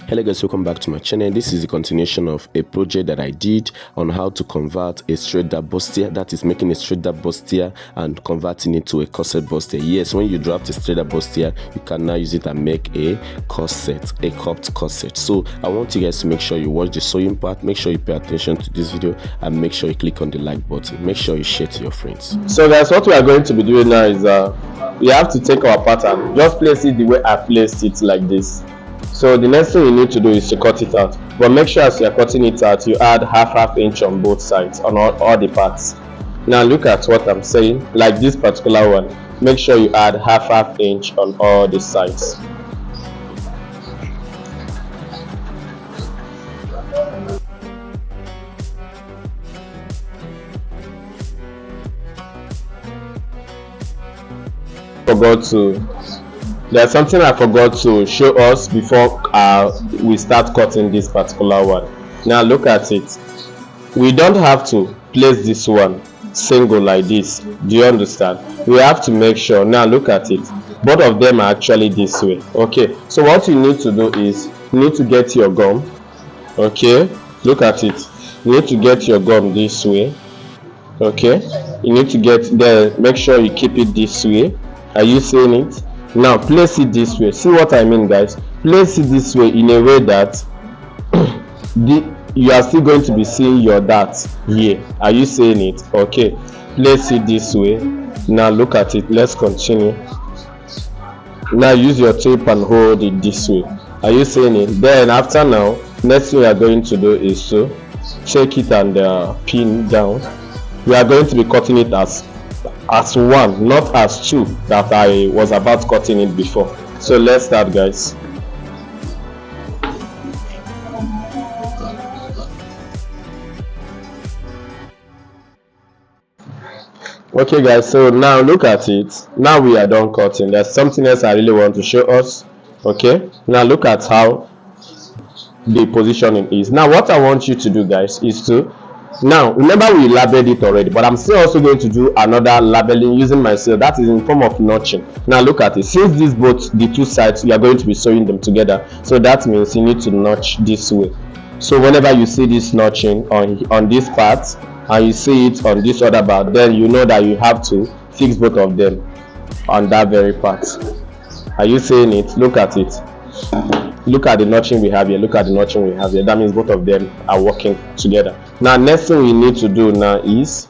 Hello guys, welcome back to my channel. This is the continuation of a project that I did on how to convert a straight Dart Bustier, that is making a straight Dart Bustier and converting it to a corset bustier. Yes, when you draft a straight Dart Bustier, you can now use it and make a corset, a cupped corset. So I want you guys to make sure you watch the sewing part, make sure you pay attention to this video, and make sure you click on the like button. Make sure you share to your friends. So guys, what we are going to be doing now is we have to take our pattern, just place it the way I placed it, like this. So the next thing you need to do is to cut it out, but make sure as you are cutting it out, you add half inch on both sides, on all the parts. Now look at what I'm saying, like this particular one, make sure you add half inch on all the sides. There's something I forgot to show us before we start cutting this particular one. Now look at it. We don't have to place this one single like this. Do you understand? We have to make sure. Now look at it. Both of them are actually this way. Okay. So what you need to do is you need to get your gum. Okay. Look at it. You need to get your gum this way. Okay. You need to get there. Make sure you keep it this way. Are you seeing it? Now place it this way. See what I mean, guys? Place it this way in a way that you are still going to be seeing your dart here. Are you seeing it? Okay, place it this way. Now look at it. Let's continue. Now use your tape and hold it this way. Are you seeing it? Then after now, next thing we are going to do is to take it and pin down. We are going to be cutting it as one, not as two that I was about cutting it before. So let's start, guys. Okay guys, so now look at it. Now we are done cutting. There's something else I really want to show us. Okay, now look at how the positioning is. Now what I want you to do, guys, is to, now remember we labeled it already, but I'm still also going to do another labeling using myself, that is in form of notching. Now look at it. Since these both, the two sides, we are going to be sewing them together, so that means you need to notch this way. So whenever you see this notching on this part and you see it on this other part, then you know that you have to fix both of them on that very part. Are you seeing it? Look at it. Look at the notching we have here. Look at the notching we have here. That means both of them are working together. Now next thing we need to do now is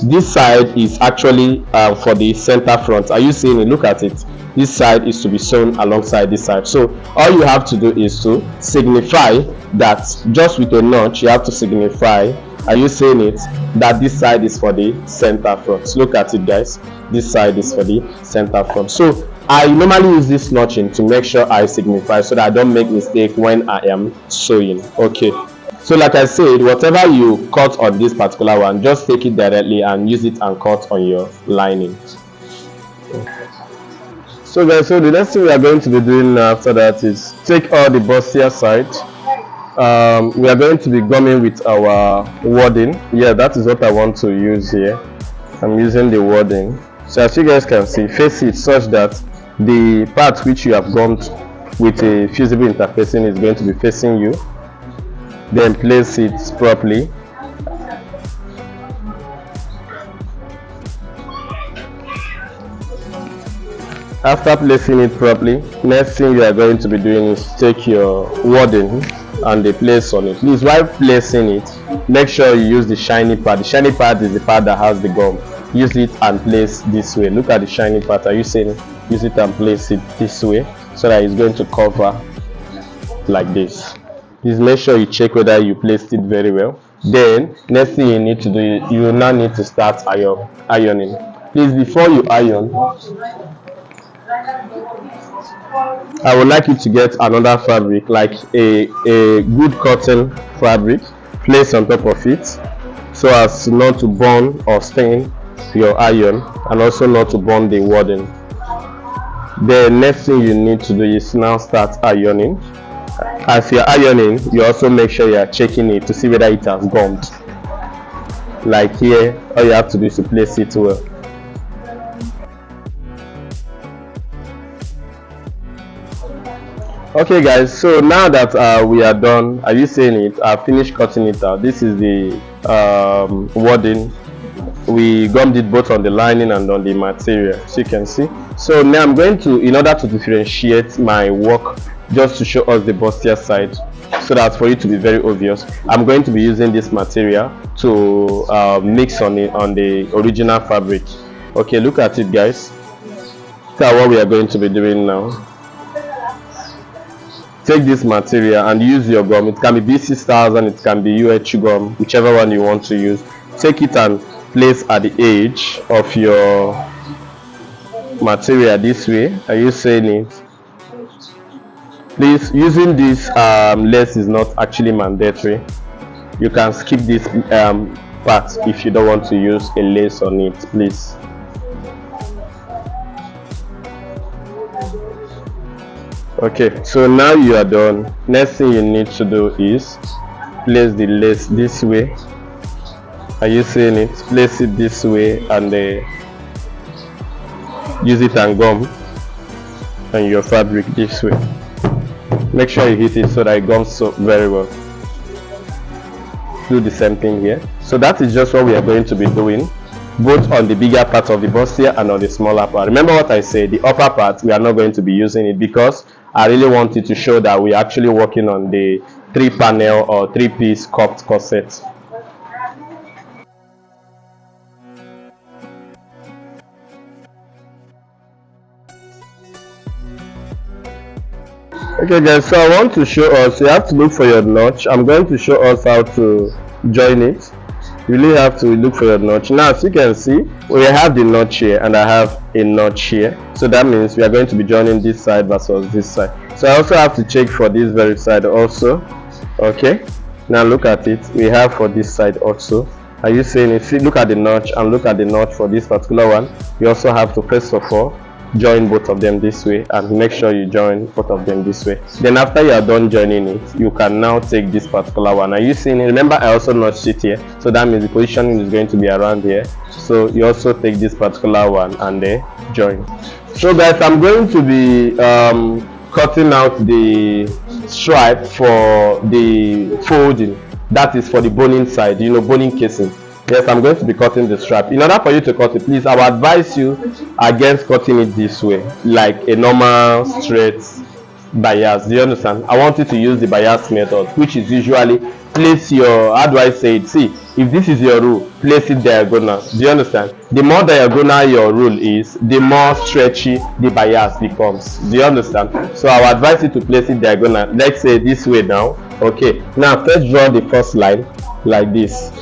this side is actually for the center front. Are you seeing it? Look at it. This side is to be sewn alongside this side. So all you have to do is to signify that just with a notch. You have to signify, are you seeing it, that this side is for the center front. Look at it, guys. This side is for the center front. So I normally use this notching to make sure I signify so that I don't make mistake when I am sewing. Okay, so like I said, whatever you cut on this particular one, just take it directly and use it and cut on your lining. So guys, so the next thing we are going to be doing after that is take all the bustier side. We are going to be gumming with our wadding. Yeah, that is what I want to use here. I'm using the wadding. So as you guys can see, face it such that the part which you have gummed with a fusible interfacing is going to be facing you. Then place it properly. After placing it properly, next thing you are going to be doing is take your wadding and the place on it. Please, while placing it, make sure you use the shiny part. The shiny part is the part that has the gum. Use it and place this way. Look at the shiny part. Are you seeing it? Use it and place it this way so that it's going to cover like this. Please make sure you check whether you placed it very well. Then next thing you need to do, you will now need to start ironing. Please, before you iron, I would like you to get another fabric, like a good cotton fabric, place on top of it so as not to burn or stain your iron, and also not to burn the wadding. The next thing you need to do is now start ironing. As you're ironing, you also make sure you are checking it to see whether it has gummed. Like here, all you have to do is to place it well. Okay guys, so now that we are done, are you seeing it? I've finished cutting it out. This is the wadding. We gummed it both on the lining and on the material, so you can see. So now I'm going to, in order to differentiate my work, just to show us the bustier side, so that for it to be very obvious, I'm going to be using this material to mix on the original fabric. Okay, look at it guys. Look at what we are going to be doing now. Take this material and use your gum. It can be BC1000, it can be UH gum, whichever one you want to use. Take it and place at the edge of your material this way. Are you seeing it? Please, using this lace is not actually mandatory. You can skip this part if you don't want to use a lace on it, please. Okay, so now you are done. Next thing you need to do is place the lace this way. Are you seeing it? Place it this way and use it and gum and your fabric this way. Make sure you hit it so that it gums so very well. Do the same thing here. So that is just what we are going to be doing, both on the bigger part of the bustier and on the smaller part. Remember what I said, the upper part we are not going to be using it because I really wanted to show that we're actually working on the 3-panel or 3-piece cupped corset. Okay guys, so I want to show us, you have to look for your notch. I'm going to show us how to join it. You really have to look for your notch. Now as you can see, we have the notch here and I have a notch here, so that means we are going to be joining this side versus this side. So I also have to check for this very side also. Okay, now look at it, we have for this side also. Are you seeing it? See, look at the notch and look at the notch for this particular one. You also have to first of all join both of them this way and make sure you join both of them this way. Then after you are done joining it, you can now take this particular one. Are you seeing it? Remember I also notched it here, so that means the positioning is going to be around here. So you also take this particular one and join. So guys, I'm going to be cutting out the stripe for the folding, that is for the boning side, you know, boning casing. Yes, I'm going to be cutting the strap. In order for you to cut it, please, I will advise you against cutting it this way, like a normal straight bias. Do you understand? I want you to use the bias method, which is usually place your, how do I say it? See, if this is your rule, place it diagonal. Do you understand? The more diagonal your rule is, the more stretchy the bias becomes. Do you understand? So I will advise you to place it diagonal. Let's say this way now. Okay, now first draw the first line like this.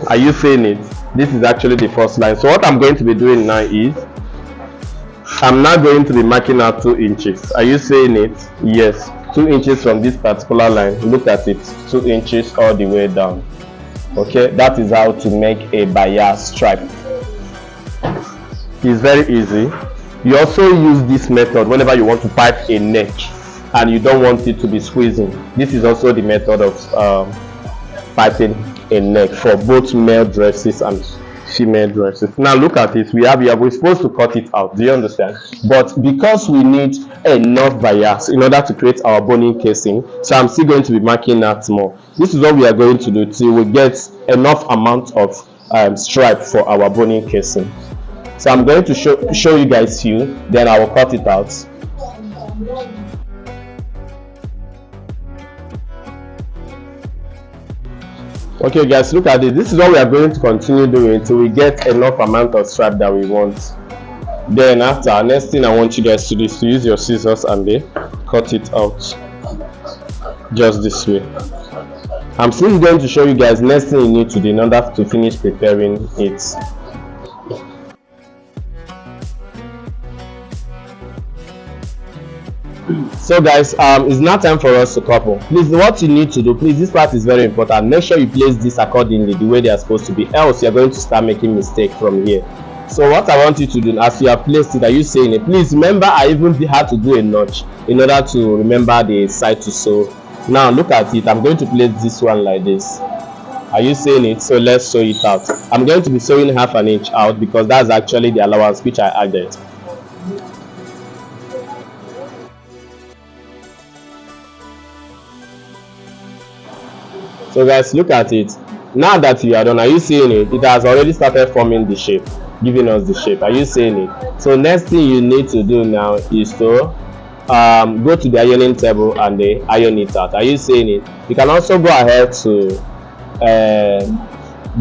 Are you seeing it? This is actually the first line. So what I'm going to be doing now is I'm now going to be marking out 2 inches. Are you seeing it? Yes, 2 inches from this particular line. Look at it, 2 inches all the way down. Okay, that is how to make a bias stripe. It's very easy. You also use this method whenever you want to pipe a neck and you don't want it to be squeezing. This is also the method of piping a neck for both male dresses and female dresses. Now look at it, we're supposed to cut it out, do you understand? But because we need enough bias in order to create our boning casing, so I'm still going to be marking out more. This is what we are going to do till we get enough amount of stripe for our boning casing. So I'm going to show you guys few, then I will cut it out. Okay guys, look at it. This is what we are going to continue doing until we get enough amount of stripe that we want. Then after, next thing I want you guys to do is to use your scissors and cut it out just this way. I'm still going to show you guys next thing you need to do in order to finish preparing it. So guys, it's now time for us to couple. Please, what you need to do, please, this part is very important. Make sure you place this accordingly the way they are supposed to be, else you're going to start making mistake from here. So what I want you to do, as you have placed it, are you saying it? Please remember, I even had to do a notch in order to remember the side to sew. Now look at it, I'm going to place this one like this. Are you seeing it? So let's sew it out. I'm going to be sewing 1/2 inch out because that's actually the allowance which I added. So guys, look at it. Now that you are done, are you seeing it? It has already started forming the shape, giving us the shape. Are you seeing it? So next thing you need to do now is to go to the ironing table and iron it out. Are you seeing it? You can also go ahead to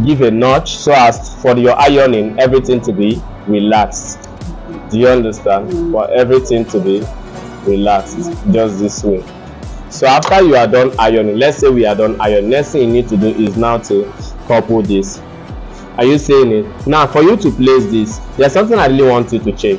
give a notch so as for your ironing everything to be relaxed. Do you understand? For everything to be relaxed, just this way. So after you are done ironing, let's say we are done ironing, next thing you need to do is now to couple this. Are you seeing it? Now for you to place this, there's something I really want you to check.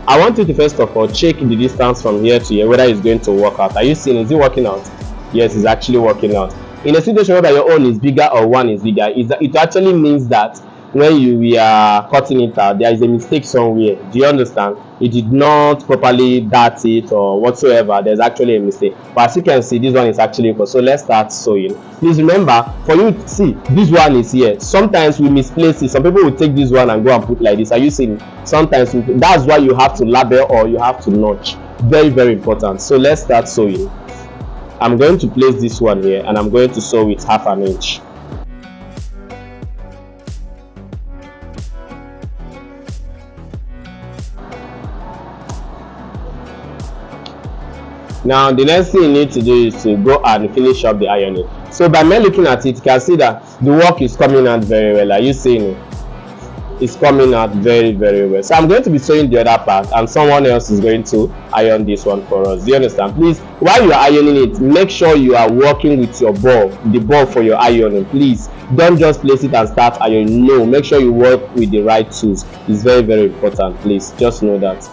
I want you to first of all check the distance from here to here, whether it's going to work out. Are you seeing, is it working out? Yes, it's actually working out. In a situation where your own is bigger or one is bigger, it actually means that when we are cutting it out, there is a mistake somewhere. Do you understand? It did not properly dart it or whatsoever. There's actually a mistake. But as you can see, this one is actually equal. So let's start sewing. Please remember, for you to see, this one is here. Sometimes we misplace it. Some people will take this one and go and put like this. Are you seeing? Sometimes that's why you have to label or you have to notch. Very, very important. So let's start sewing. I'm going to place this one here and I'm going to sew it 1/2 inch. Now the next thing you need to do is to go and finish up the ironing. So by me looking at it, you can see that the work is coming out very well. Are you seeing it? It's coming out very, very well. So I'm going to be sewing the other part and someone else is going to iron this one for us. Do you understand? Please, while you are ironing it, make sure you are working with your ball, the ball for your ironing. Please don't just place it and start ironing. No, make sure you work with the right tools. It's very, very important. Please just know that.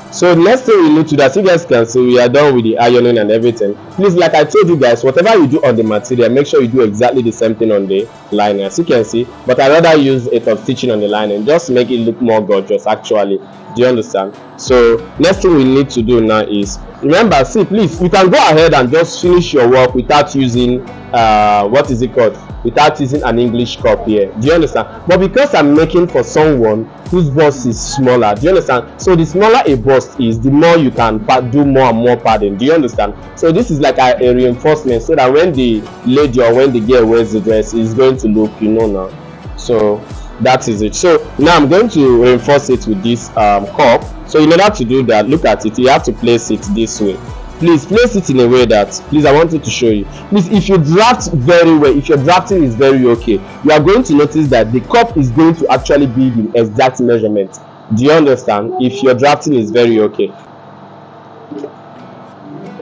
So next thing we need to do, as you guys can see, we are done with the ironing and everything. Please, like I told you guys, whatever you do on the material, make sure you do exactly the same thing on the lining, as you can see. But I rather use a top stitching on the lining just to make it look more gorgeous actually. Do you understand? So next thing we need to do now is, remember, see, please, you can go ahead and just finish your work without using what is it called, without using an English cup here. Do you understand? But because I'm making for someone whose bust is smaller, do you understand? So the smaller a bust is, the more you can do more and more padding. Do you understand? So this is like a reinforcement so that when the lady or when the girl wears the dress, it's going to look, you know, now. So that is it. So now I'm going to reinforce it with this cup. So in order to do that, look at it, you have to place it this way. Please place it in a way that, please, I wanted to show you. Please, if you draft very well, if your drafting is very okay, you are going to notice that the cup is going to actually be the exact measurement. Do you understand? If your drafting is very okay.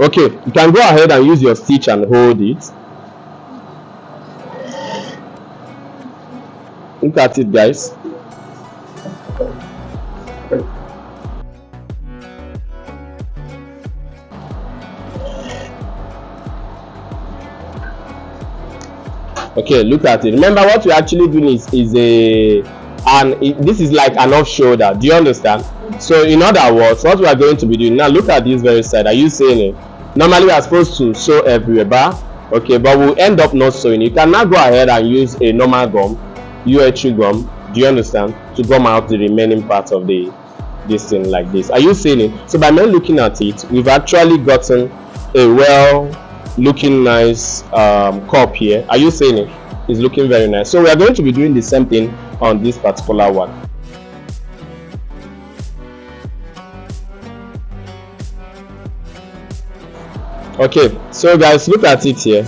Okay, you can go ahead and use your stitch and hold it. Look at it, guys. Okay, look at it. Remember, what we're actually doing is this is like an off shoulder. Do you understand? So in other words, what we are going to be doing now, look at this very side. Are you seeing it? Normally we are supposed to sew everywhere, okay, but we'll end up not sewing. You can now go ahead and use a normal gum, UHU gum, do you understand, to gum out the remaining part of this thing like this. Are you seeing it? So by me looking at it, we've actually gotten a well looking nice cup here. Are you seeing it? It's looking very nice. So we are going to be doing the same thing on this particular one. Okay, so guys, look at it here.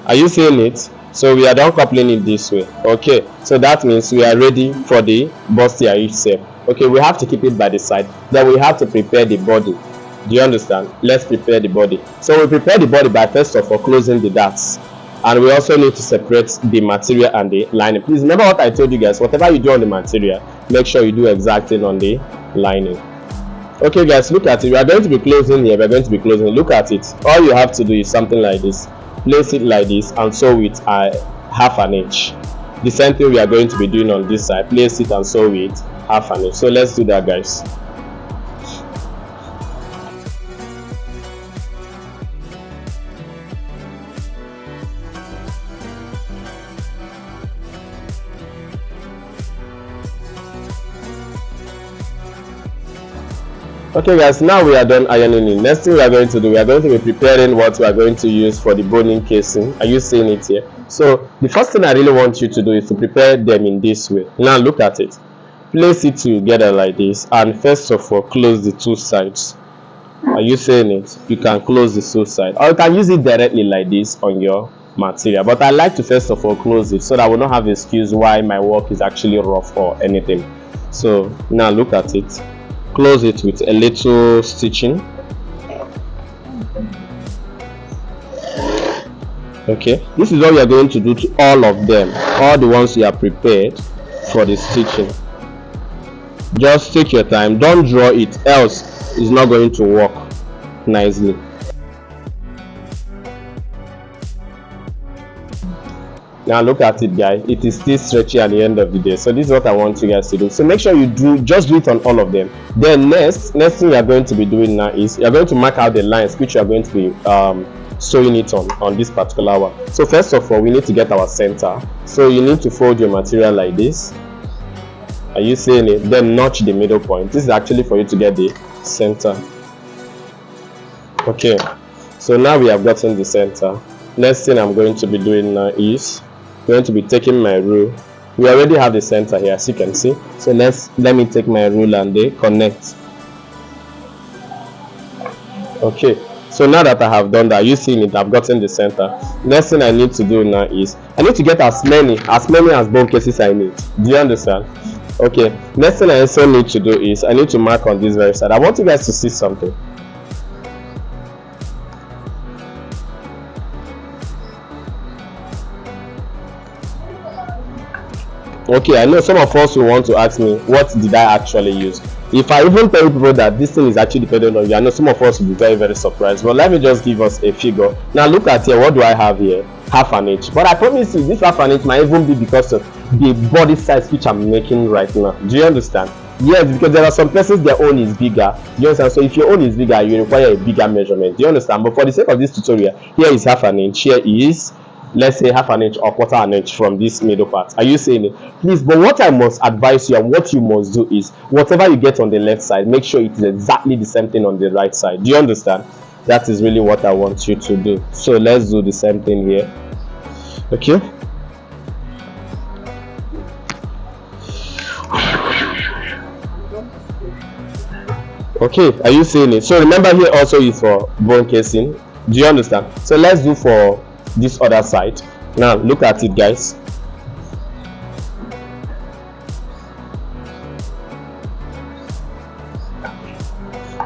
Are you seeing it? So we are done coupling it this way. Okay, so that means we are ready for the bustier itself. Okay, we have to keep it by the side. Then we have to prepare the body. Do you understand? Let's prepare the body. So we prepare the body by first of all closing the darts, and we also need to separate the material and the lining. Please remember what I told you guys. Whatever you do on the material, make sure you do exactly on the lining. Okay guys, look at it. We are going to be closing here. We're going to be closing. Look at it. All you have to do is something like this. Place it like this and sew it 1/2 inch. The same thing we are going to be doing on this side. Place it and sew it 1/2 inch. So let's do that, guys. Okay guys, now we are done ironing in. Next thing we are going to do, we are going to be preparing what we are going to use for the boning casing. Are you seeing it here? So the first thing I really want you to do is to prepare them in this way. Now look at it. Place it together like this, and first of all close the two sides. Are you seeing it? You can close the two sides, or you can use it directly like this on your material, but I like to first of all close it so that I will not have excuse why my work is actually rough or anything. So now look at it. Close it with a little stitching. Okay, this is what we are going to do to all of them, all the ones you are prepared for the stitching. Just take your time, don't draw it, else it's not going to work nicely. Now look at it guys, it is still stretchy at the end of the day. So this is what I want you guys to do. So make sure you just do it on all of them. Then next thing you are going to be doing now is you are going to mark out the lines which you are going to be sewing it on this particular one. So first of all, we need to get our center. So you need to fold your material like this. Are you seeing it? Then notch the middle point. This is actually for you to get the center. Okay, so now we have gotten the center. Next thing I'm going to be doing now is going to be taking my rule. We already have the center here, as you can see. So let me take my rule and they connect. Okay, so now that I have done that, you see it, I've gotten the center. Next thing I need to do now is I need to get as many as bone cases I need. Do you understand? Okay, next thing I also need to do is I need to mark on this very side. I want you guys to see something. Okay, I know some of us will want to ask me, what did I actually use? If I even tell people that this thing is actually dependent on you, I know some of us will be very, very surprised. But let me just give us a figure. Now look at here, what do I have here? Half an inch. But I promise you, this half an inch might even be because of the body size which I'm making right now. Do you understand? Yes, because there are some places their own is bigger. Do you understand? So if your own is bigger, you require a bigger measurement. Do you understand? But for the sake of this tutorial, here is half an inch. Here is, let's say, half an inch or quarter an inch from this middle part. Are you seeing it? Please, but what I must advise you and what you must do is whatever you get on the left side, make sure it is exactly the same thing on the right side. Do you understand? That is really what I want you to do. So let's do the same thing here. Okay, okay, are you seeing it? So remember, here also is for bone casing. Do you understand? So let's do for this other side. Now look at it guys.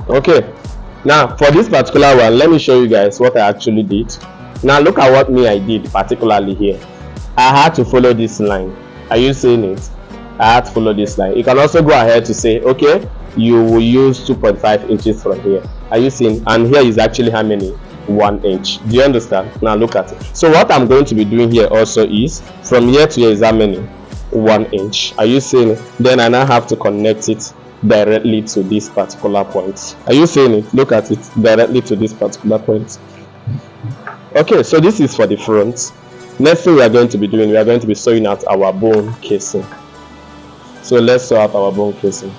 Okay, now for this particular one, let me show you guys what I actually did. Now look at what I did particularly here. I had to follow this line. Are you seeing it? I had to follow this line. You can also go ahead to say, okay, you will use 2.5 inches from here. Are you seeing? And here is actually how many? 1 inch. Do you understand? Now look at it. So what I'm going to be doing here also is from here to here is how many? 1 inch. Are you seeing it? Then I now have to connect it directly to this particular point. Are you seeing it? Look at it, directly to this particular point. Okay, so this is for the front. Next thing we are going to be doing, we are going to be sewing out our bone casing. So let's sew out our bone casing.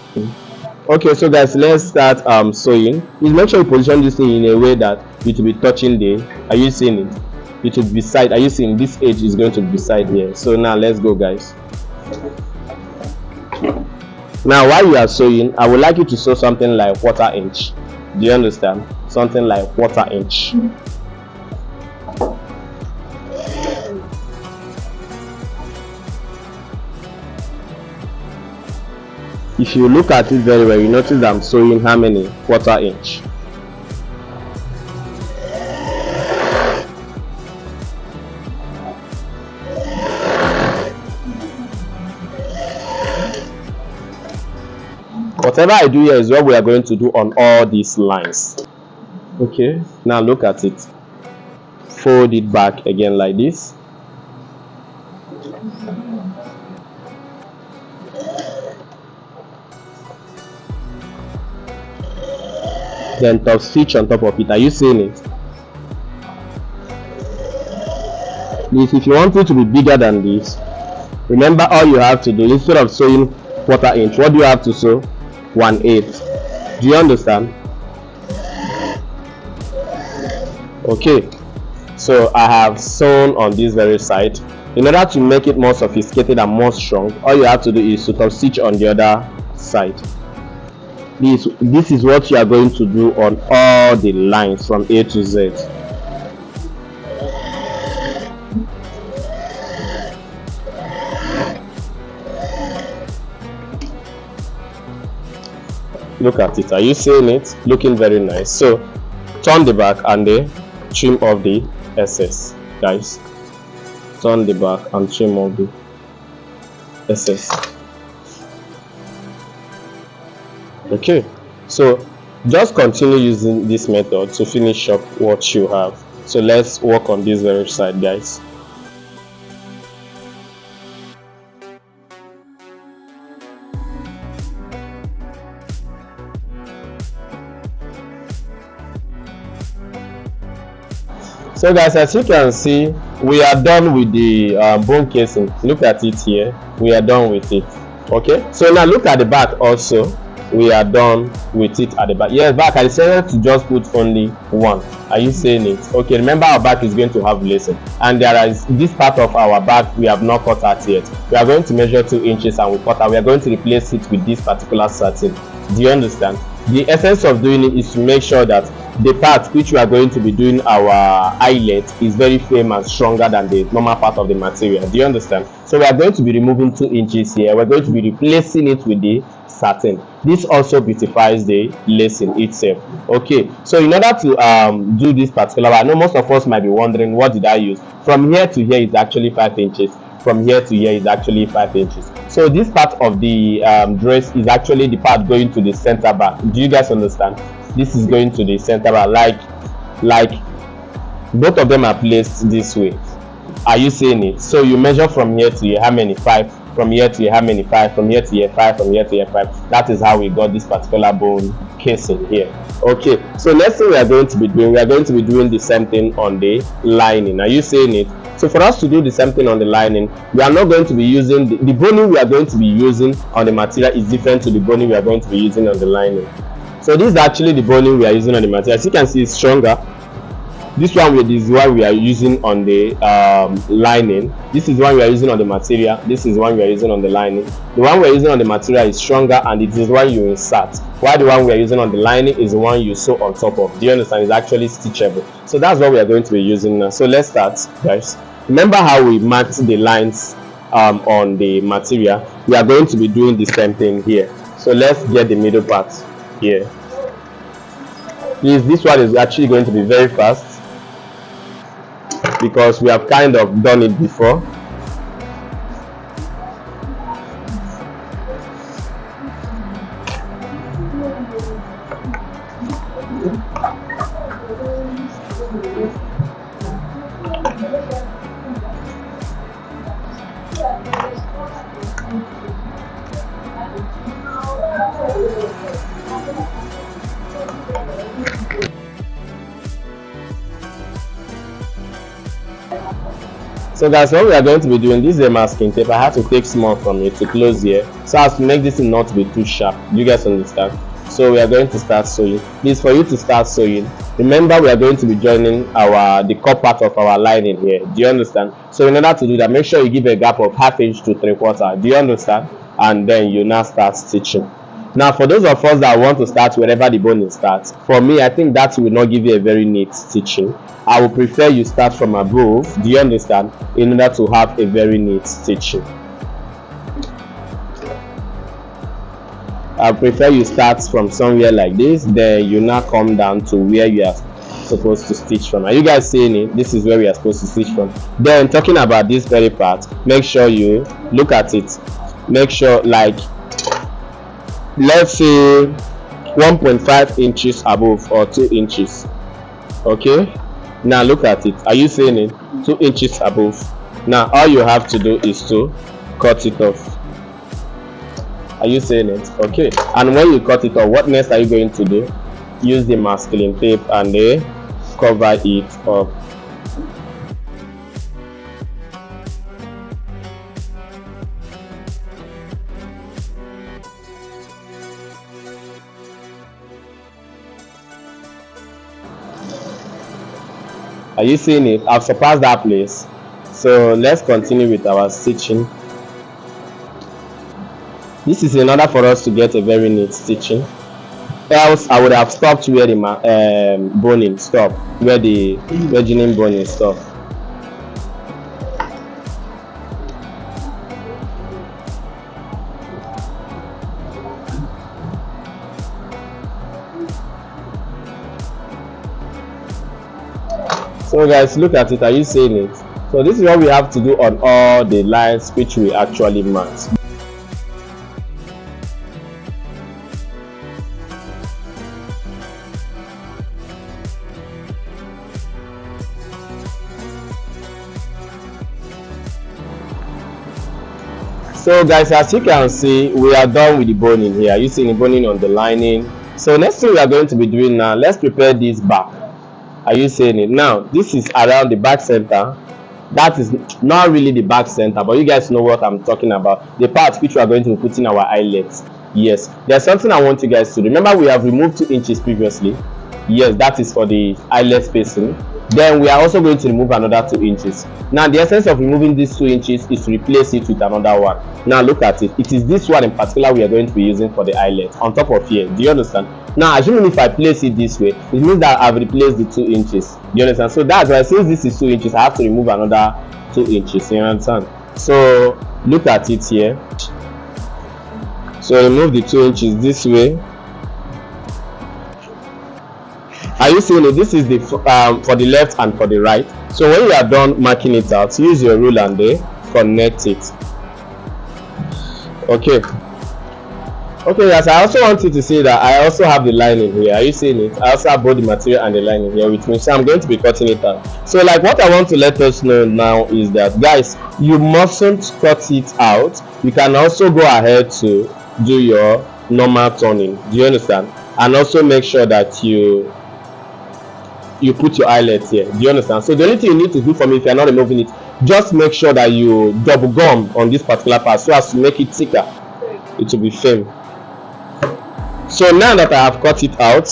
Okay, so guys, let's start sewing. Please make sure you position this thing in a way that it will be touching the, are you seeing it? It will be beside, are you seeing this edge is going to be beside here. So now let's go guys. Now while you are sewing, I would like you to sew something like 1/4 inch. Do you understand? Something like 1/4 inch. If you look at it very well, you notice that I'm sewing how many? 1/4 inch. Whatever I do here is what we are going to do on all these lines. Okay, now look at it. Fold it back again like this. Then top stitch on top of it. Are you seeing it? Please, if you want it to be bigger than this, remember all you have to do, instead of sewing 1/4 inch, what do you have to sew? 1/8. Do you understand? Okay, so I have sewn on this very side. In order to make it more sophisticated and more strong, all you have to do is to top stitch on the other side. This is what you are going to do on all the lines from A to Z. Look at it. Are you seeing it? Looking very nice. So turn the back and trim off the excess, guys. Turn the back and trim off the excess. Okay, so just continue using this method to finish up what you have. So let's work on this very side, guys. So guys, as you can see, we are done with the bone casing. Look at it here. We are done with it. Okay, so now look at the back also. We are done with it at the back. Yes, back I decided to just put only one. Are you saying it? Okay, remember our back is going to have lacing, and there is this part of our back we have not cut out yet. We are going to measure 2 inches and we cut out. We are going to replace it with this particular satin. Do you understand? The essence of doing it is to make sure that the part which we are going to be doing our eyelet is very firm and stronger than the normal part of the material. Do you understand? So we are going to be removing 2 inches here. We're going to be replacing it with the satin. This also beautifies the lacing itself. Okay, so in order to do this particular one, I know most of us might be wondering, what did I use? From here to here is actually 5 inches. From here to here is actually 5 inches. So this part of the dress is actually the part going to the center back. Do you guys understand? This is going to the center back, like both of them are placed this way. Are you seeing it? So you measure from here to here, how many? 5. From here to here, how many? 5. From here to here, 5. From here to here, 5. That is how we got this particular bone casing here. Okay, so next thing we are going to be doing the same thing on the lining. Are you seeing it? So for us to do the same thing on the lining, we are not going to be using the boning we are going to be using on the material is different to the boning we are going to be using on the lining. So this is actually the boning we are using on the material. As you can see, it's stronger. This one is one we are using on the lining. This is one we are using on the material. This is one we are using on the lining. The one we are using on the material is stronger, and it is one you insert, while the one we are using on the lining is the one you sew on top of. Do you understand? It's actually stitchable. So that's what we are going to be using now. So let's start, guys. Remember how we marked the lines on the material? We are going to be doing the same thing here. So let's get the middle part here. Please, this one is actually going to be very fast because we have kind of done it before. So guys, what we are going to be doing, this is a masking tape. I had to take small from it to close here so as to make this thing not to be too sharp. Do you guys understand? So we are going to start sewing. Please, for you to start sewing, remember we are going to be joining the cut part of our lining here. Do you understand? So in order to do that, make sure you give a gap of 1/2 inch to 3/4. Do you understand? And then you now start stitching. Now for those of us that want to start wherever the boning starts, for me I think that will not give you a very neat stitching. I would prefer you start from above, do you understand, in order to have a very neat stitching. I prefer you start from somewhere like this, then you now come down to where you are supposed to stitch from. Are you guys seeing it? This is where we are supposed to stitch from. Then talking about this very part, make sure you look at it. Make sure, like, let's say 1.5 inches above or 2 inches. Okay, now look at it. Are you seeing it? 2 inches above. Now all you have to do is to cut it off. Are you seeing it? Okay, and when you cut it off, what next are you going to do? Use the masking tape and cover it up. Are you seeing it? I've surpassed that place. So let's continue with our stitching. This is in order for us to get a very neat stitching. Else I would have stopped where the boning stop, where the virgining boning stop. So guys, look at it. Are you seeing it? So this is what we have to do on all the lines which we actually marked. So guys, as you can see, we are done with the boning here. You see the boning on the lining. So next thing we are going to be doing now, let's prepare this back. Are you seeing it? Now this is around the back center. That is not really the back center, but you guys know what I'm talking about, the part which we are going to be putting our eyelets. Yes, there's something I want you guys to remember. We have removed 2 inches previously. Yes, that is for the eyelet spacing. Then we are also going to remove another 2 inches. Now the essence of removing these 2 inches is to replace it with another one. Now look at it. It is this one in particular we are going to be using for the eyelet on top of here. Do you understand? Now assuming if I place it this way, it means that I've replaced the 2 inches. Do you understand? So that's why, since this is 2 inches, I have to remove another 2 inches. You understand? So look at it here. So remove the 2 inches this way. Are you seeing it? This is the for the left and for the right. So when you are done marking it out, use your ruler and connect it. Okay guys, I also want you to see that I also have the lining here. Are you seeing it? I also have both the material and the lining here with me, so I'm going to be cutting it out. So like, what I want to let us know now is that, guys, you mustn't cut it out. You can also go ahead to do your normal turning. Do you understand? And also make sure that you put your eyelet here. Do you understand? So the only thing you need to do for me, if you're not removing it, just make sure that you double gum on this particular part so as to make it thicker. It will be firm. So now that I have cut it out,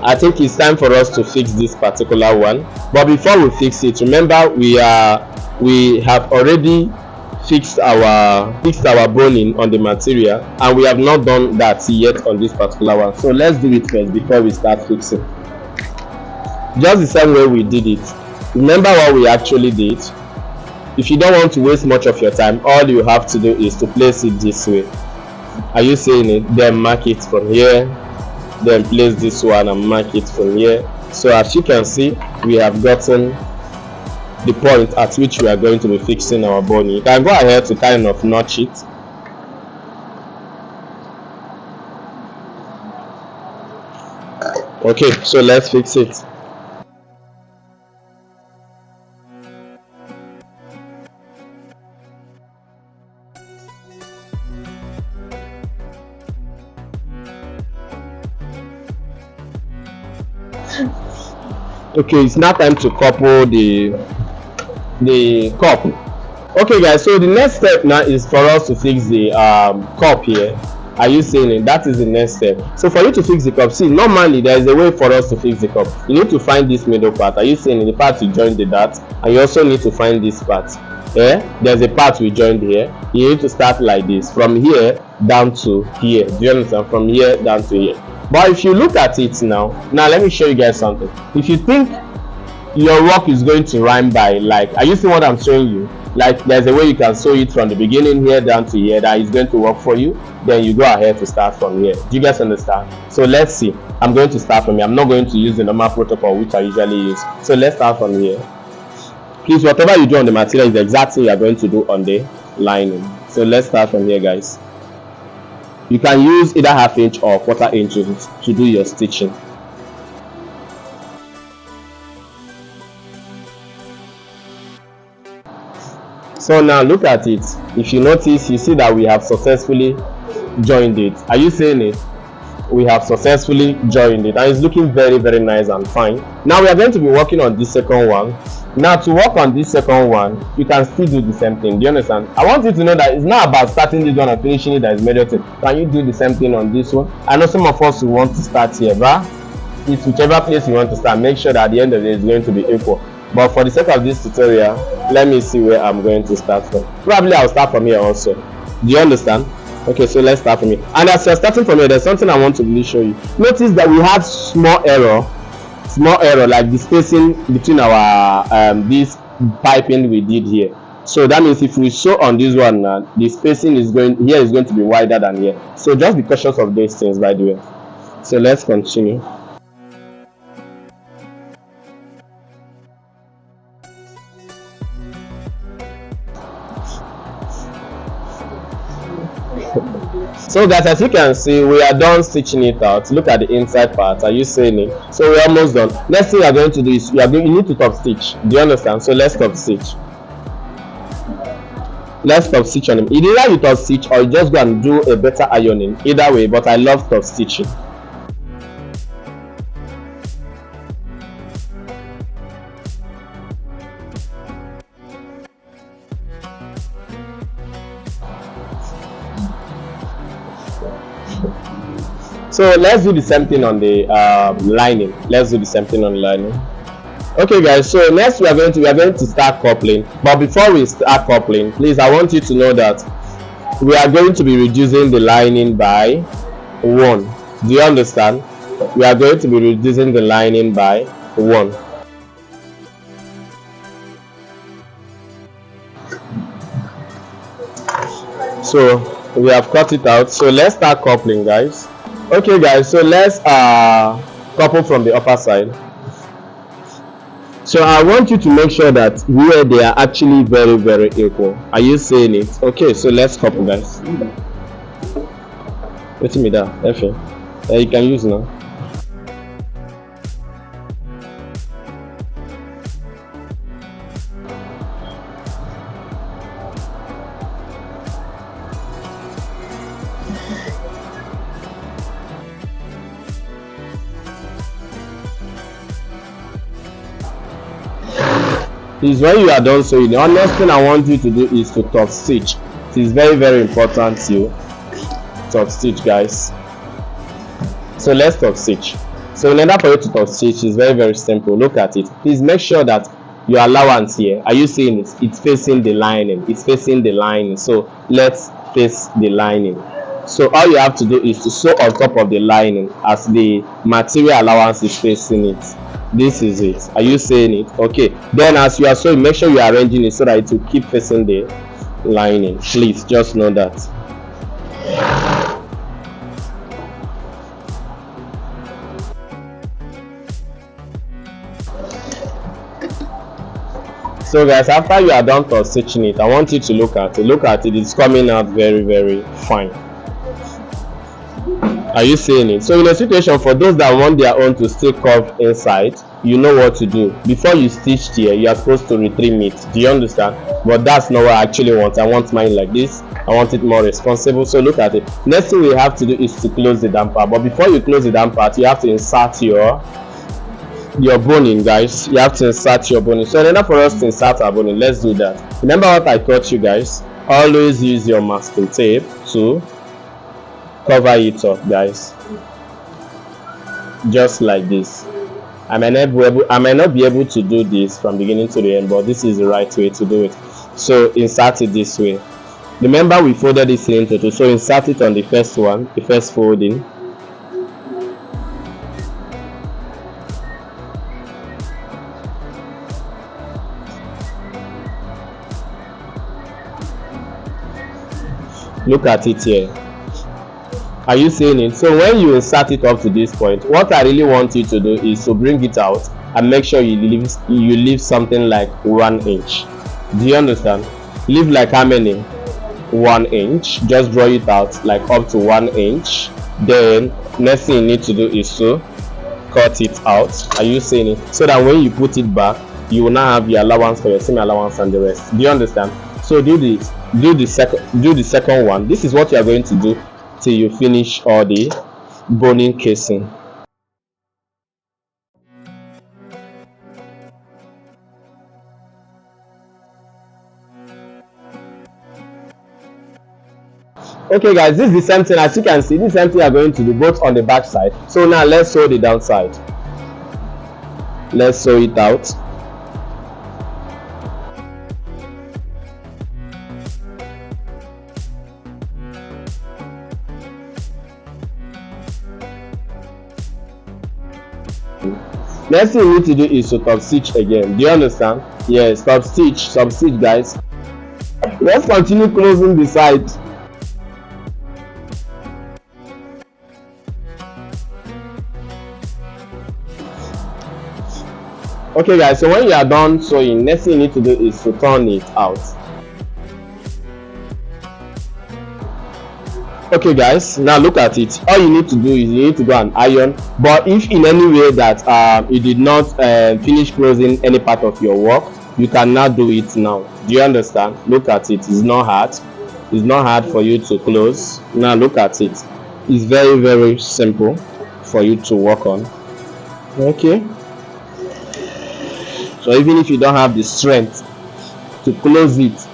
I think it's time for us to fix this particular one. But before we fix it, remember we have already fixed our boning on the material, and we have not done that yet on this particular one. So let's do it first before we start fixing. Just the same way we did it. Remember what we actually did. If you don't want to waste much of your time, all you have to do is to place it this way. Are you seeing it? Then mark it from here, then place this one and mark it from here. So as you can see, we have gotten the point at which we are going to be fixing our boning. You can go ahead to kind of notch it. Okay, so let's fix it. Okay, it's now time to couple the cup. Okay guys, so the next step now is for us to fix the cup here. Are you seeing it? That is the next step. So for you to fix the cup, see, normally there is a way for us to fix the cup. You need to find this middle part. Are you seeing it? The part you join the dart, and you also need to find this part. Yeah, there's a part we joined here. You need to start like this, from here down to here. Do you understand? From here down to here. But if you look at it now let me show you guys something. If you think your work is going to rhyme by, like, are you seeing what I'm showing you? Like, there's a way you can sew it from the beginning here down to here that is going to work for you. Then you go ahead to start from here. Do you guys understand? So let's see. I'm going to start from here. I'm not going to use the normal protocol which I usually use. So let's start from here. Please, whatever you do on the material is the exact thing you are going to do on the lining. So let's start from here, guys. You can use either 1/2 inch or 1/4 inches to do your stitching. So now look at it. If you notice, you see that we have successfully joined it. Are you seeing it? We have successfully joined it, and it's looking very, very nice and fine. Now we are going to be working on this second one. Now to work on this second one, you can still do the same thing. Do you understand? I want you to know that it's not about starting this one and finishing it that is major thing. Can you do the same thing on this one? I know some of us will want to start here, but It's whichever place you want to start. Make sure that at the end of the day it's going to be equal. But for the sake of this tutorial, let me see where I'm going to start from. Probably I'll start from here also. Do you understand? Okay, so let's start from here. And as you're starting from here, there's something I want to really show you. Notice that we had small error like the spacing between our this piping we did here. So that means if we sew on this one, the spacing is going to be wider than here. So just be cautious of these things, by the way. So let's continue. So guys, as you can see, we are done stitching it out. Look at the inside part. Are you seeing it? So we're almost done. Next thing you're going to do is you need to top stitch. Do you understand? So let's top stitch. Let's top stitch on them. Either you top stitch or you just go and do a better ironing. Either way, but I love top stitching. So let's do the same thing on the lining. Let's do the same thing on the lining. Okay guys, so next we are going to start coupling. But before we start coupling, please, I want you to know that we are going to be reducing the lining by 1. Do you understand? We are going to be reducing the lining by 1. So we have cut it out. So let's start coupling, guys. Okay guys, so let's couple from the upper side. So I want you to make sure that here they are actually very, very equal. Are you seeing it? Okay, so let's couple, guys. Wait me there, okay. You can use now. Is when you are done sewing, the next thing I want you to do is to top stitch. It is very, very important to top stitch, guys. So let's top stitch. So in order for you to top stitch, is very, very simple. Look at it. Please make sure that your allowance here, are you seeing it? It's facing the lining. It's facing the lining. So let's face the lining. So all you have to do is to sew on top of the lining as the material allowance is facing it. This is it. Are you seeing it? Okay, then as you are sewing, make sure you are arranging it so that it will keep facing the lining. Please just know that. So guys, after you are done for stitching it, I want you to look at it. It's coming out very, very fine. Are you seeing it? So in a situation for those that want their own to stay curved inside, you know what to do. Before you stitch here, you are supposed to retrim it. Do you understand? But that's not what I actually want. I want mine like this. I want it more responsible. So look at it. Next thing we have to do is to close the damper. But before you close the damper, you have to insert your boning, guys. You have to insert your boning. So in order for us to insert our boning, let's do that. Remember what I taught you guys? Always use your masking tape to cover it up, guys, just like this. I may not be able to do this from beginning to the end, but this is the right way to do it. So insert it this way. Remember we folded this into two, so insert it on the first one, the first folding. Look at it here. Are you seeing it? So when you insert it up to this point, what I really want you to do is to bring it out and make sure you leave something like 1 inch. Do you understand? Leave like how many? 1 inch. Just draw it out like up to 1 inch. Then next thing you need to do is to cut it out. Are you seeing it? So that when you put it back, you will now have your allowance for your semi allowance and the rest. Do you understand? So do this. Do the second one. This is what you are going to do till you finish all the boning casing. Okay guys, this is the same thing. As you can see, this is the same thing you are going to do both on the back side. So now let's sew the downside. let's sew it out. Next thing you need to do is to top stitch again. Do you understand? Yes, top stitch, guys. Let's continue closing the side. Okay guys, so when you are done sewing, next thing you need to do is to turn it out. Okay guys, now look at it. All you need to do is you need to go and iron. But if in any way that you did not finish closing any part of your work, you can now do it now. Do you understand? Look at it. It's not hard. It's not hard for you to close. Now look at it. It's very, very simple for you to work on. Okay. So even if you don't have the strength to close it,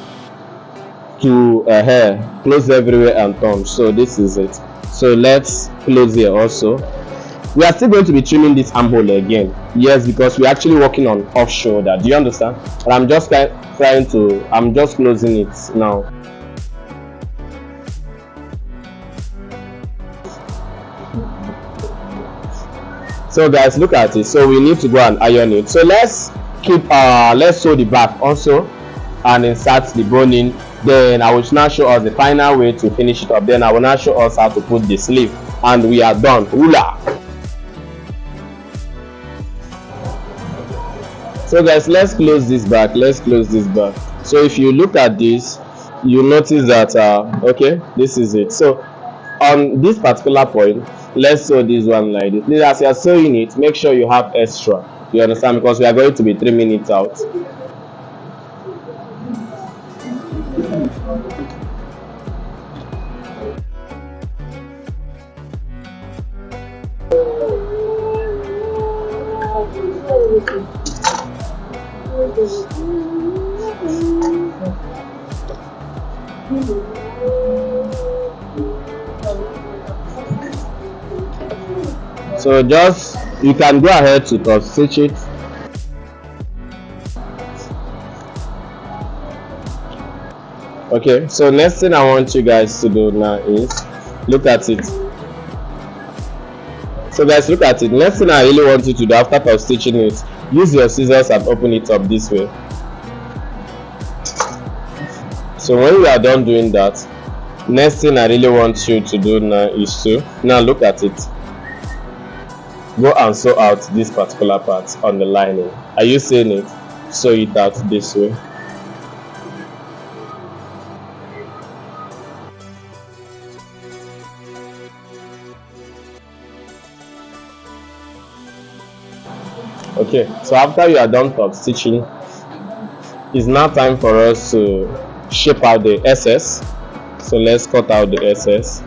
to close everywhere and turn, so this is it. So let's close here also. We are still going to be trimming this armhole again. Yes, because we're actually working on off shoulder. Do you understand? And I'm just I'm just closing it now. So guys, look at it. So we need to go and iron it. So let's sew the back also and insert the boning. Then I will now show us the final way to finish it up. Then I will now show us how to put the sleeve, and we are done. Hula! So guys, let's close this back. So if you look at this, you notice that okay, this is it. So on this particular point, let's sew this one like this. Please, as you are sewing it, make sure you have extra. You understand? Because we are going to be trimming it out. So just you can go ahead to top stitch it. Okay, so next thing I want you guys to do now is look at it. So guys, look at it. Next thing I really want you to do after top stitching it, use your scissors and open it up this way. So when you are done doing that, next thing I really want you to do now is to look at it. Go and sew out this particular part on the lining. Are you seeing it? Sew it out this way. Okay, so after you are done top stitching, it's now time for us to shape out the SS. So let's cut out the SS.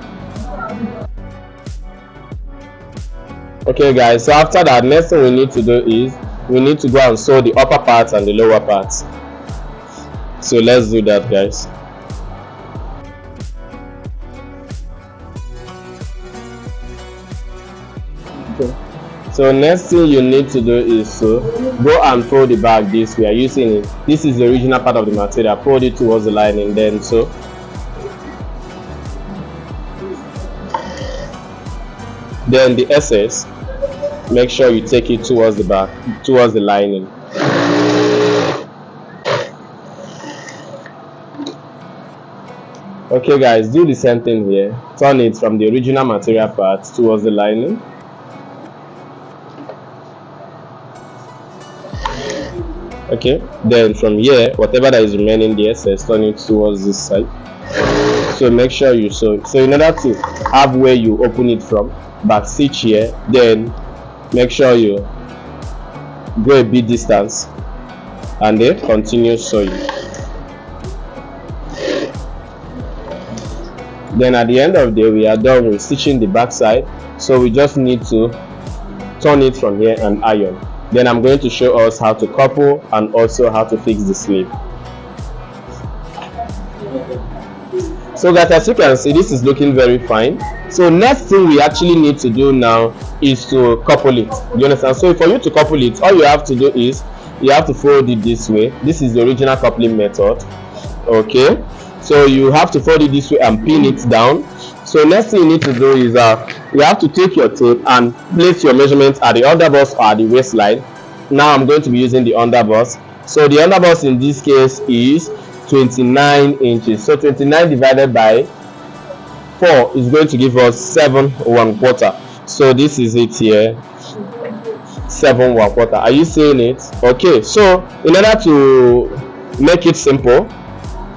Okay guys, so after that, next thing we need to do is we need to go and sew the upper parts and the lower parts. So let's do that, guys. Okay. So next thing you need to do is to go and fold the bag this way. Are you seeing it? This is the original part of the material. Fold it towards the lining, then so. Then the SS, make sure you take it towards the back, towards the lining. Okay guys, do the same thing here. Turn it from the original material part towards the lining. Okay, then from here, whatever that is remaining the SS, turn it towards this side. So make sure you sew. So in order to have where you open it from, back stitch here, then make sure you go a bit distance and then continue sewing. Then at the end of the day, we are done with stitching the back side, so we just need to turn it from here and iron. Then I'm going to show us how to couple and also how to fix the sleeve. So guys, as you can see, this is looking very fine. So next thing we actually need to do now is to couple it. You understand? So for you to couple it, all you have to do is you have to fold it this way. This is the original coupling method. Okay, so you have to fold it this way and pin it down. So next thing you need to do is you have to take your tape and place your measurements at the underbust or at the waistline. Now I'm going to be using the underbust. So the underbust in this case is 29 inches. So 29 divided by 4 is going to give us 7 1/4. So this is it here, 7 1/4. Are you seeing it? Okay, so in order to make it simple,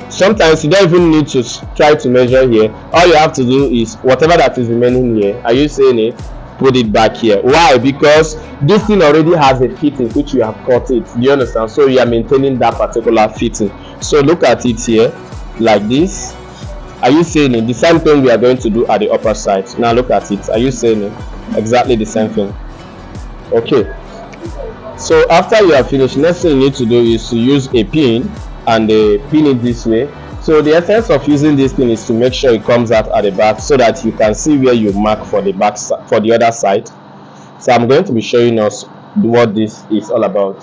sometimes you don't even need to try to measure here. All you have to do is whatever that is remaining here, are you seeing it, put it back here. Why? Because this thing already has a fitting which you have cut it. Do you understand? So you are maintaining that particular fitting. So look at it here like this. Are you seeing it? The same thing we are going to do at the upper side. Now look at it. Are you seeing it? Exactly the same thing. Okay, so after you are finished, next thing you need to do is to use a pin and pin it this way. So the essence of using this pin is to make sure it comes out at the back so that you can see where you mark for the back for the other side. So I'm going to be showing us what this is all about.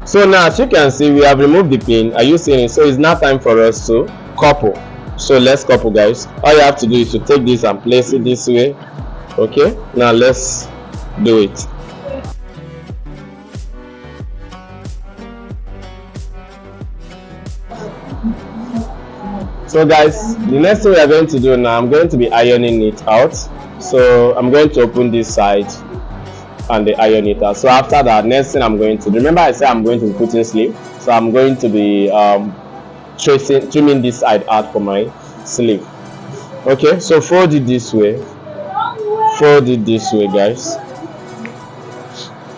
So now as you can see, we have removed the pin. Are you seeing it? So it's now time for us to couple. So let's couple, guys. All you have to do is to take this and place it this way. Okay, now let's do it. So guys, the next thing we are going to do now, I'm going to be ironing it out. So I'm going to open this side and the iron it out. So after that, next thing I'm going to do, remember I said I'm going to be putting sleeve, so I'm going to be trimming this side out for my sleeve. Okay, so fold it this way, guys.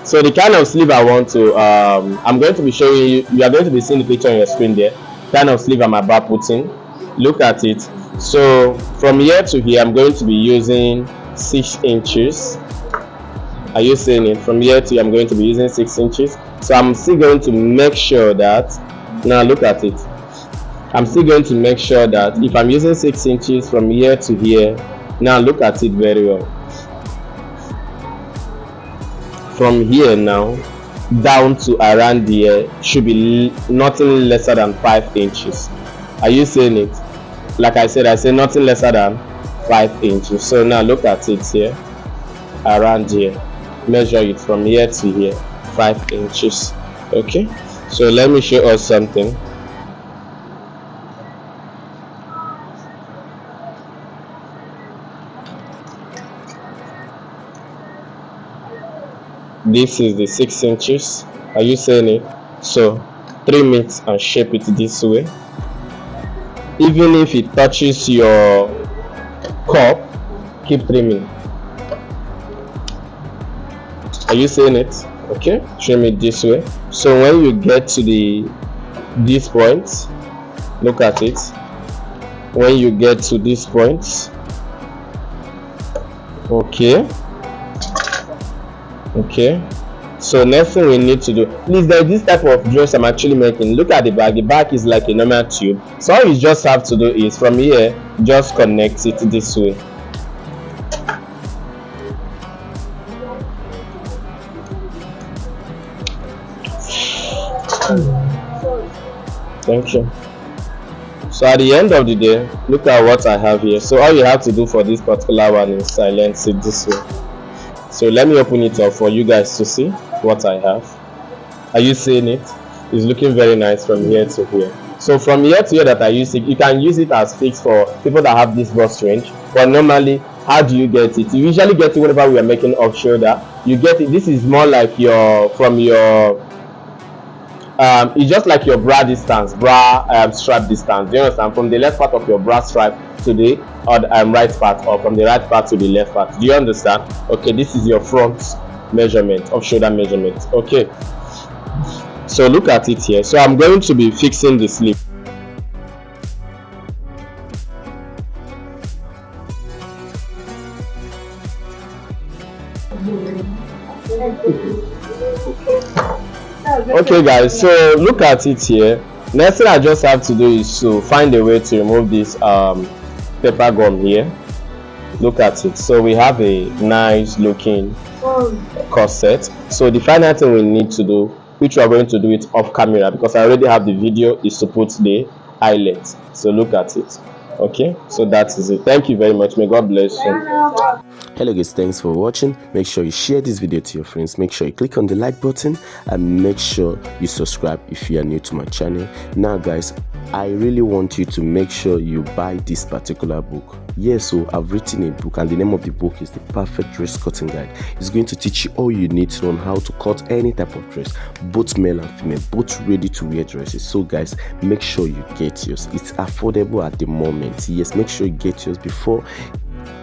So the kind of sleeve I want to I'm going to be showing you, you are going to be seeing the picture on your screen there, kind of sleeve I'm about putting. Look at it. So from here to here I'm going to be using 6 inches. Are you seeing it? From here to here, I'm going to be using 6 inches. So I'm still going to make sure that, now look at it, I'm still going to make sure that if I'm using 6 inches from here to here, now look at it very well. From here now down to around here should be nothing lesser than 5 inches. Are you seeing it? Like I said nothing lesser than 5 inches. So now look at it here, around here, measure it from here to here, 5 inches. Okay, so let me show us something. This is the 6 inches. Are you seeing it? So trim it and shape it this way. Even if it touches your cup, keep trimming. Are you seeing it? Okay, trim it this way. So when you get to this point, look at it. When you get to this point, okay, so next thing we need to do, please, there's this type of dress I'm actually making. Look at the back. The back is like a normal tube. So all you just have to do is from here just connect it this way. Thank you. So at the end of the day, look at what I have here. So all you have to do for this particular one is silence it this way. So let me open it up for you guys to see what I have. Are you seeing it? It's looking very nice from here to here. So from here to here that I use it, you can use it as fixed for people that have this bust range. But normally, how do you get it? You usually get it whenever we are making off shoulder. You get it. This is more like your from your it's just like your bra distance, bra strap distance. Do you understand? From the left part of your bra strap to the right part, or from the right part to the left part. Do you understand? Okay, this is your front measurement of shoulder measurement. Okay, so look at it here. So I'm going to be fixing the sleeve. Okay guys, so look at it here. Next thing I just have to do is to find a way to remove this paper gum here. Look at it. So we have a nice looking corset. So the final thing we need to do, which we are going to do it off camera because I already have the video, is to put the eyelet. So look at it. Okay, so that is it. Thank you very much. May God bless you. Hello guys, thanks for watching. Make sure you share this video to your friends. Make sure you click on the like button and make sure you subscribe if you are new to my channel. Now guys, I really want you to make sure you buy this particular book. Yes, so I've written a book and the name of the book is The Perfect Dress Cutting Guide. It's going to teach you all you need to know how to cut any type of dress, both male and female, both ready to wear dresses. So guys, make sure you get yours. It's affordable at the moment. Yes, make sure you get yours before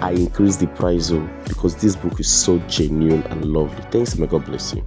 I increase the price, because this book is so genuine and lovely. Thanks, may God bless you.